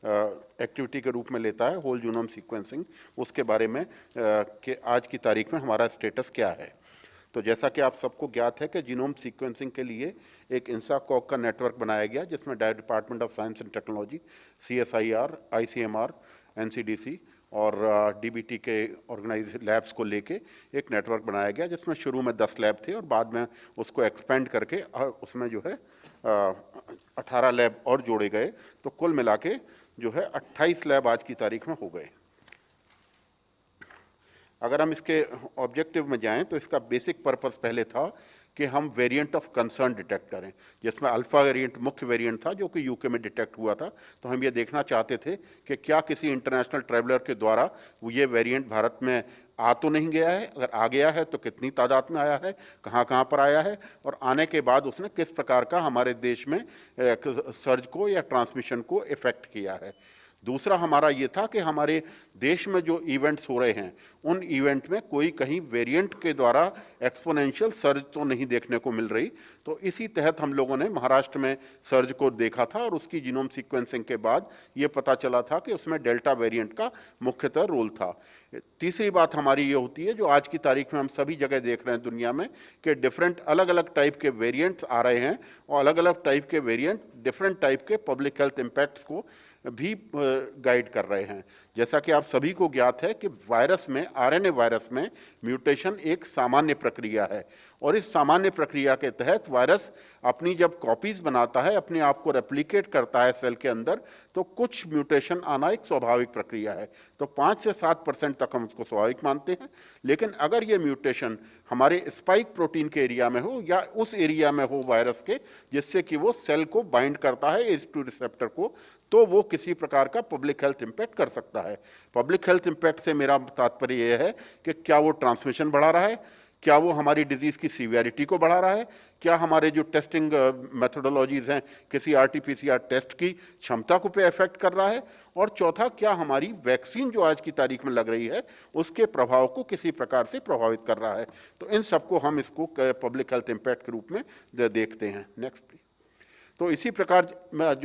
Activity के रूप में लेता है, होल जीनोम सीक्वेंसिंग, उसके बारे में कि आज की तारीख में हमारा स्टेटस क्या है। तो जैसा कि आप सबको ज्ञात है कि जीनोम सीक्वेंसिंग के लिए एक इंसाकॉग का नेटवर्क बनाया गया, जिसमें department of science and technology, CSIR, ICMR, NCDC और DBT के ऑर्गेनाइज लैब्स को लेके एक नेटवर्क बनाया गया, जिसमें शुरू में 10 लैब थे और बाद में उसको एक्सपेंड करके उसमें जो है 18 लैब और जोड़े गए। तो कुल मिला के जो है 28 लैब आज की तारीख में हो गए। अगर हम इसके ऑब्जेक्टिव में जाएं तो इसका बेसिक पर्पस पहले था कि हम वेरिएंट ऑफ कंसर्न डिटेक्ट करें, जिसमें अल्फा वेरिएंट मुख्य वेरिएंट था जो कि यूके में डिटेक्ट हुआ था। तो हम ये देखना चाहते थे कि क्या किसी इंटरनेशनल ट्रैवलर के द्वारा ये वेरिएंट भारत में आ तो नहीं गया है, अगर आ गया है तो कितनी तादाद में आया है, कहाँ कहाँ पर आया है, और आने के बाद उसने किस प्रकार का हमारे देश में सर्ज को या ट्रांसमिशन को इफेक्ट किया है। दूसरा हमारा ये था कि हमारे देश में जो इवेंट्स हो रहे हैं उन इवेंट में कोई कहीं वेरिएंट के द्वारा एक्सपोनेंशियल सर्ज तो नहीं देखने को मिल रही। तो इसी तहत हम लोगों ने महाराष्ट्र में सर्ज को देखा था और उसकी जीनोम सीक्वेंसिंग के बाद ये पता चला था कि उसमें डेल्टा वेरिएंट का मुख्यतः रोल था। तीसरी बात हमारी ये होती है, जो आज की तारीख में हम सभी जगह देख रहे हैं दुनिया में, कि डिफरेंट अलग अलग टाइप के वेरिएंट्स आ रहे हैं और अलग अलग टाइप के वेरिएंट डिफरेंट टाइप के पब्लिक हेल्थ इम्पैक्ट्स को भी गाइड कर रहे हैं। जैसा कि आप सभी को ज्ञात है कि वायरस में, RNA वायरस में म्यूटेशन एक सामान्य प्रक्रिया है और इस सामान्य प्रक्रिया के तहत वायरस अपनी जब कॉपीज बनाता है, अपने आप को रेप्लिकेट करता है सेल के अंदर, तो कुछ म्यूटेशन आना एक स्वाभाविक प्रक्रिया है। तो 5 से 7% तक हम उसको स्वाभाविक मानते हैं। लेकिन अगर ये म्यूटेशन हमारे स्पाइक प्रोटीन के एरिया में हो या उस एरिया में हो वायरस के जिससे कि वो सेल को बाइंड करता है ACE2 रिसेप्टर को, तो वो किसी प्रकार का पब्लिक हेल्थ इम्पैक्ट कर सकता है। पब्लिक हेल्थ इम्पैक्ट से मेरा तात्पर्य यह है कि क्या वो ट्रांसमिशन बढ़ा रहा है, क्या वो हमारी डिजीज़ की सीवियरिटी को बढ़ा रहा है, क्या हमारे जो टेस्टिंग मेथोडोलॉजीज़ हैं किसी RT-PCR टेस्ट की क्षमता को पे इफेक्ट कर रहा है, और चौथा, क्या हमारी वैक्सीन जो आज की तारीख में लग रही है उसके प्रभाव को किसी प्रकार से प्रभावित कर रहा है। तो इन सबको हम इसको पब्लिक हेल्थ इम्पैक्ट के रूप में देखते हैं। Next please. तो इसी प्रकार मैं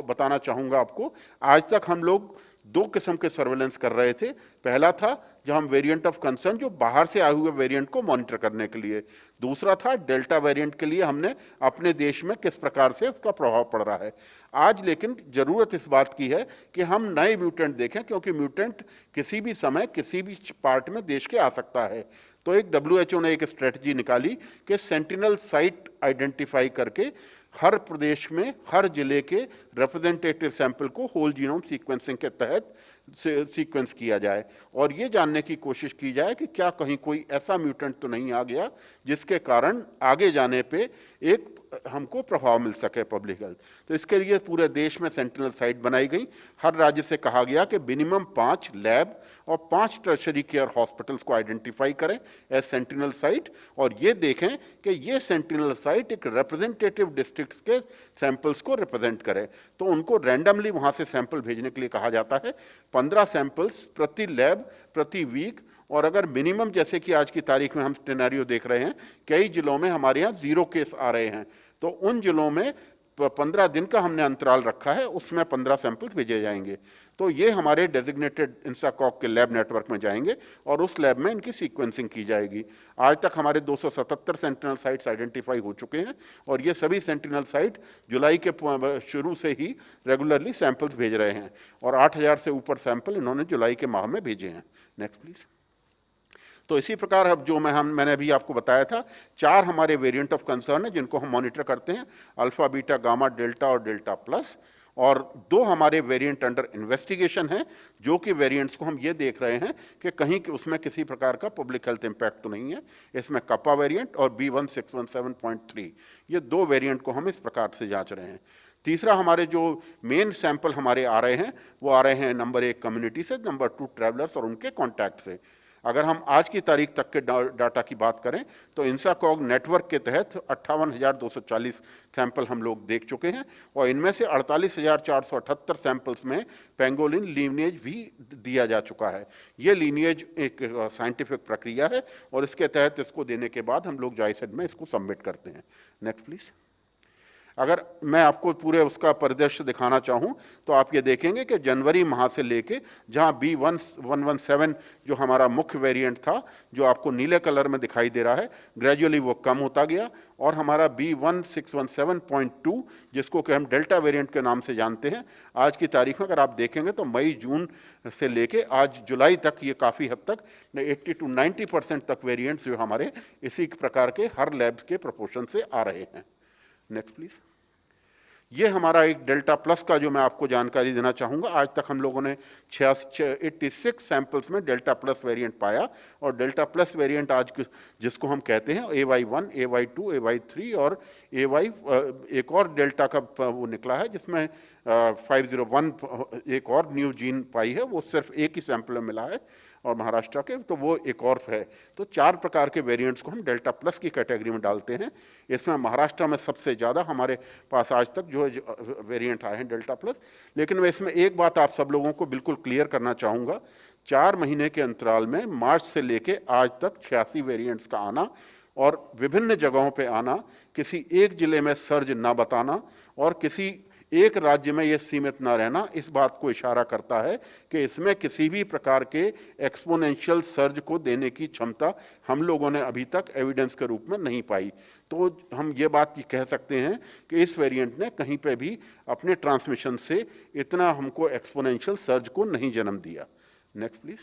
बताना चाहूँगा आपको, आज तक हम लोग 2 किस्म के सर्वेलेंस कर रहे थे। पहला था जब हम वेरिएंट ऑफ कंसर्न, जो बाहर से आए हुए वेरिएंट को मॉनिटर करने के लिए। दूसरा था डेल्टा वेरिएंट के लिए हमने अपने देश में किस प्रकार से उसका प्रभाव पड़ रहा है। आज लेकिन ज़रूरत इस बात की है कि हम नए म्यूटेंट देखें, क्योंकि म्यूटेंट किसी भी समय किसी भी पार्ट में देश के आ सकता है। तो एक WHO ने एक स्ट्रेटजी निकाली कि सेंटिनल साइट आइडेंटिफाई करके हर प्रदेश में हर जिले के रिप्रेजेंटेटिव सैंपल को होल जीनोम सीक्वेंसिंग के तहत सीक्वेंस किया जाए और ये जानने की कोशिश की जाए कि क्या कहीं कोई ऐसा म्यूटेंट तो नहीं आ गया जिसके कारण आगे जाने पे एक हमको प्रभाव मिल सके पब्लिक हेल्थ। तो इसके लिए पूरे देश में सेंटिनल साइट बनाई गई। हर राज्य से कहा गया कि मिनिमम 5 लैब और 5 टर्शरी केयर हॉस्पिटल्स को आइडेंटिफाई करें एज सेंटिनल साइट, और ये देखें कि ये सेंटिनल साइट एक रिप्रेजेंटेटिव डिस्ट्रिक्ट्स के सैंपल्स को रिप्रेजेंट करे। तो उनको रैंडमली वहाँ से सैंपल भेजने के लिए कहा जाता है। 15 सैंपल्स प्रति लैब प्रति वीक, और अगर मिनिमम, जैसे कि आज की तारीख में हम सिनेरियो देख रहे हैं, कई जिलों में हमारे यहाँ 0 केस आ रहे हैं, तो उन जिलों में 15 दिन का हमने अंतराल रखा है, उसमें 15 सैंपल्स भेजे जाएंगे। तो ये हमारे डेजिग्नेटेड इंसाकॉग के लैब नेटवर्क में जाएंगे और उस लैब में इनकी सीक्वेंसिंग की जाएगी। आज तक हमारे 277 सेंटिनल साइट्स आइडेंटिफाई हो चुके हैं और ये सभी सेंटिनल साइट जुलाई के शुरू से ही रेगुलरली सैंपल्स भेज रहे हैं और 8000 से ऊपर सैंपल इन्होंने जुलाई के माह में भेजे हैं। Next please. तो इसी प्रकार अब जो मैंने अभी आपको बताया था, 4 हमारे वेरिएंट ऑफ कंसर्न है जिनको हम मॉनिटर करते हैं, अल्फा, बीटा, गामा, डेल्टा और डेल्टा प्लस, और 2 हमारे वेरिएंट अंडर इन्वेस्टिगेशन हैं, जो कि वेरिएंट्स को हम ये देख रहे हैं कि कहीं उसमें किसी प्रकार का पब्लिक हेल्थ इम्पैक्ट तो नहीं है। इसमें कप्पा वेरिएंट और B1617.3, ये 2 वेरिएंट को हम इस प्रकार से जांच रहे हैं। तीसरा, हमारे जो मेन सैंपल हमारे आ रहे हैं वो आ रहे हैं नंबर 1 कम्युनिटी से, नंबर 2 ट्रैवलर्स और उनके कॉन्टैक्ट से। अगर हम आज की तारीख तक के डाटा की बात करें तो इंसाकॉग नेटवर्क के तहत 58,240 सैंपल हम लोग देख चुके हैं और इनमें से 48,478 सैंपल्स में पेंगोलिन लीनिएज भी दिया जा चुका है। ये लीनिएज एक साइंटिफिक प्रक्रिया है और इसके तहत इसको देने के बाद हम लोग जायसेड में इसको सबमिट करते हैं। Next please. अगर मैं आपको पूरे उसका परिदृश्य दिखाना चाहूँ तो आप ये देखेंगे कि जनवरी माह से लेके जहाँ B1117 जो हमारा मुख्य वेरिएंट था, जो आपको नीले कलर में दिखाई दे रहा है, ग्रेजुअली वो कम होता गया और हमारा B1617.2 जिसको कि हम डेल्टा वेरिएंट के नाम से जानते हैं, आज की तारीख में अगर आप देखेंगे तो मई जून से लेके आज जुलाई तक ये काफ़ी हद तक 80 to 90% तक वेरिएंट्स जो हमारे इसी प्रकार के हर लैब के प्रोपोर्शन से आ रहे हैं। Next please. ये हमारा एक डेल्टा प्लस का जो मैं आपको जानकारी देना चाहूँगा, आज तक हम लोगों ने 86 सैंपल्स में डेल्टा प्लस वेरिएंट पाया और डेल्टा प्लस वेरिएंट आज जिसको हम कहते हैं AY1, AY2, AY3 और AY एक और डेल्टा का वो निकला है जिसमें 501 एक और न्यू जीन पाई है, वो सिर्फ एक ही सैंपल में मिला है और महाराष्ट्र के, तो वो एक और है। तो 4 प्रकार के वेरिएंट्स को हम डेल्टा प्लस की कैटेगरी में डालते हैं। इसमें महाराष्ट्र में सबसे ज़्यादा हमारे पास आज तक जो वेरिएंट आए हैं डेल्टा प्लस। लेकिन मैं इसमें एक बात आप सब लोगों को बिल्कुल क्लियर करना चाहूँगा, 4 महीने के अंतराल में मार्च से लेके आज तक 86 वेरिएंट्स का आना और विभिन्न जगहों पे आना, किसी एक जिले में सर्ज ना बताना और किसी एक राज्य में ये सीमित ना रहना, इस बात को इशारा करता है कि इसमें किसी भी प्रकार के एक्सपोनेंशियल सर्ज को देने की क्षमता हम लोगों ने अभी तक एविडेंस के रूप में नहीं पाई। तो हम ये बात कह सकते हैं कि इस वेरिएंट ने कहीं पे भी अपने ट्रांसमिशन से इतना हमको एक्सपोनेंशियल सर्ज को नहीं जन्म दिया। Next please.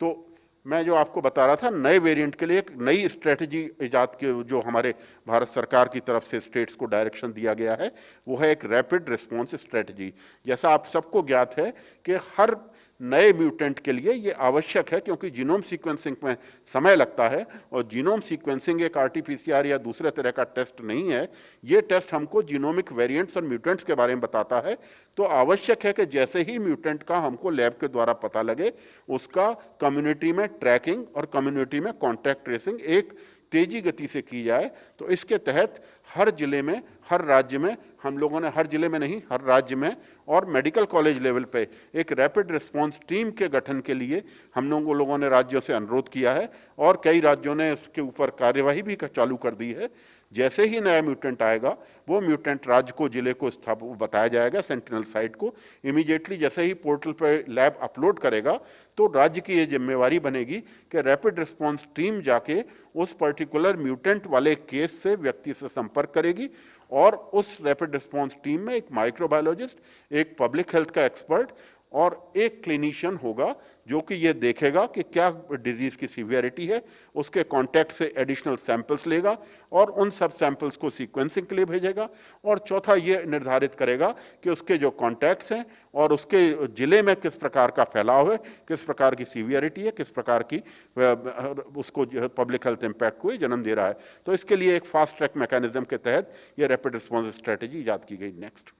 तो मैं जो आपको बता रहा था, नए वेरिएंट के लिए एक नई स्ट्रेटजी इजाद के जो हमारे भारत सरकार की तरफ से स्टेट्स को डायरेक्शन दिया गया है, वो है एक रैपिड रिस्पॉन्स स्ट्रेटजी। जैसा आप सबको ज्ञात है कि हर नए म्यूटेंट के लिए ये आवश्यक है, क्योंकि जीनोम सीक्वेंसिंग में समय लगता है और जीनोम सीक्वेंसिंग एक RT-PCR या दूसरे तरह का टेस्ट नहीं है। ये टेस्ट हमको जीनोमिक वेरिएंट्स और म्यूटेंट्स के बारे में बताता है। तो आवश्यक है कि जैसे ही म्यूटेंट का हमको लैब के द्वारा पता लगे, उसका कम्युनिटी में ट्रैकिंग और कम्युनिटी में कॉन्टैक्ट ट्रेसिंग एक तेजी गति से की जाए। तो इसके तहत हर जिले में, हर राज्य में, हम लोगों ने हर जिले में नहीं, हर राज्य में और मेडिकल कॉलेज लेवल पे एक रैपिड रिस्पांस टीम के गठन के लिए हम लोगों ने राज्यों से अनुरोध किया है और कई राज्यों ने इसके ऊपर कार्यवाही भी चालू कर दी है। जैसे ही नया म्यूटेंट आएगा, वो म्यूटेंट राज्य को, जिले को बताया जाएगा, सेंटिनल साइट को। इमीडिएटली जैसे ही पोर्टल पर लैब अपलोड करेगा तो राज्य की ये जिम्मेवारी बनेगी कि रैपिड रिस्पांस टीम जाके उस पर्टिकुलर म्यूटेंट वाले केस से व्यक्ति से संपर्क करेगी और उस रैपिड रिस्पांस टीम में एक माइक्रोबायोलॉजिस्ट, एक पब्लिक हेल्थ का एक्सपर्ट और एक क्लिनिशियन होगा जो कि ये देखेगा कि क्या डिजीज़ की सीवियरिटी है, उसके कॉन्टैक्ट से एडिशनल सैंपल्स लेगा और उन सब सैंपल्स को सीक्वेंसिंग के लिए भेजेगा। और चौथा ये निर्धारित करेगा कि उसके जो कॉन्टैक्ट्स हैं और उसके ज़िले में किस प्रकार का फैलाव है, किस प्रकार की सीवियरिटी है, किस प्रकार की उसको पब्लिक हेल्थ इम्पैक्ट को जन्म दे रहा है। तो इसके लिए एक फास्ट ट्रैक मैकेनिज्म के तहत ये रैपिड रिस्पॉन्स स्ट्रेटजी ईजाद की गई। नेक्स्ट।